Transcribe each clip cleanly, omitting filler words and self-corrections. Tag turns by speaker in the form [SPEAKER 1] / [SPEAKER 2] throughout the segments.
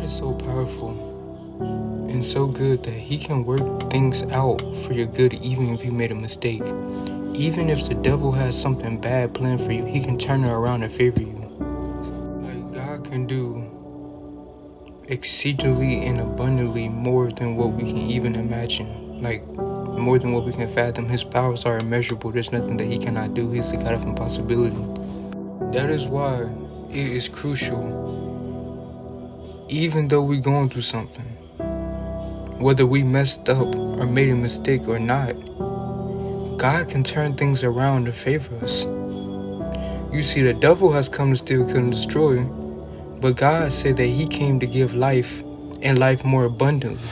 [SPEAKER 1] is so powerful and so good that he can work things out for your good even if you made a mistake. Even if the devil has something bad planned for you, he can turn it around and favor you. Like, God can do exceedingly and abundantly more than what we can even imagine. Like, more than what we can fathom. His powers are immeasurable. There's nothing that he cannot do. He's the God of impossibility. That is why it is crucial, even though we're going through something, whether we messed up or made a mistake or not, God can turn things around to favor us. You see, the devil has come to steal, kill, and destroy, but God said that he came to give life and life more abundantly.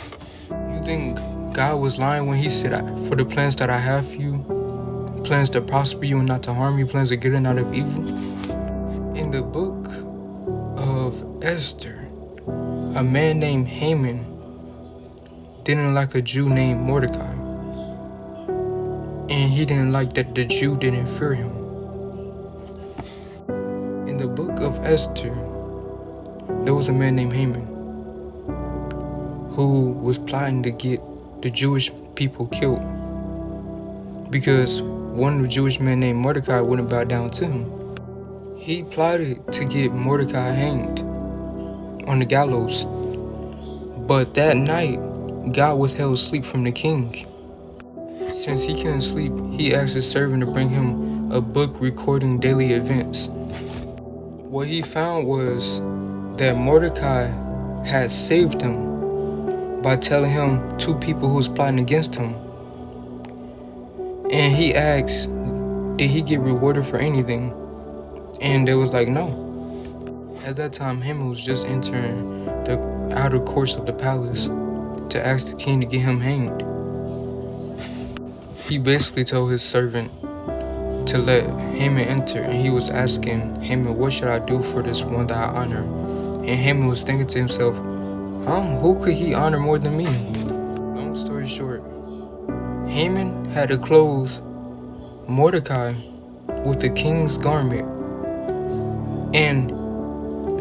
[SPEAKER 1] You think God was lying when he said, for the plans that I have for you, plans to prosper you and not to harm you, plans to get in out of evil? In the book of Esther, a man named Haman didn't like a Jew named Mordecai. And he didn't like that the Jew didn't fear him. In the book of Esther, there was a man named Haman who was plotting to get the Jewish people killed because one of the Jewish men named Mordecai wouldn't bow down to him. He plotted to get Mordecai hanged on the gallows. But that night, God withheld sleep from the king. Since he couldn't sleep, he asked his servant to bring him a book recording daily events. What he found was that Mordecai had saved him by telling him two people who was plotting against him. And he asked, did he get rewarded for anything? And they was like, no. At that time, Haman was just entering the outer courts of the palace to ask the king to get him hanged. He basically told his servant to let Haman enter, and he was asking Haman, what should I do for this one that I honor? And Haman was thinking to himself, who could he honor more than me? Long story short, Haman had to clothe Mordecai with the king's garment and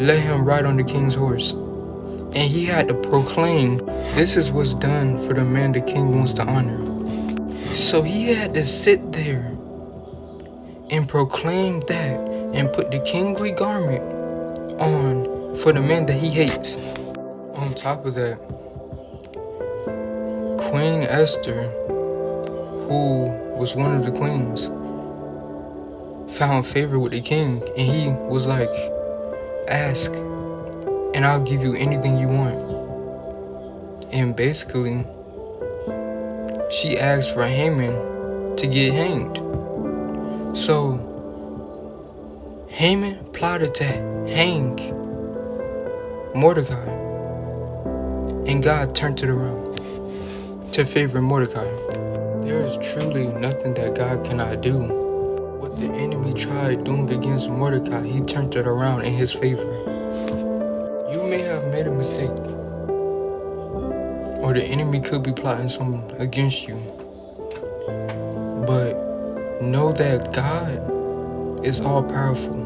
[SPEAKER 1] let him ride on the king's horse. And he had to proclaim, this is what's done for the man the king wants to honor. So he had to sit there and proclaim that and put the kingly garment on for the man that he hates. On top of that, Queen Esther, who was one of the queens, found favor with the king, and he was like, ask and I'll give you anything you want. And basically, she asked for Haman to get hanged. So Haman plotted to hang Mordecai, and God turned it around to favor Mordecai. There is truly nothing that God cannot do. What the enemy tried doing against Mordecai, he turned it around in his favor. You may have made a mistake, or the enemy could be plotting something against you, but know that God is all powerful,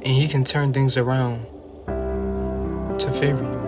[SPEAKER 1] and he can turn things around to favor you.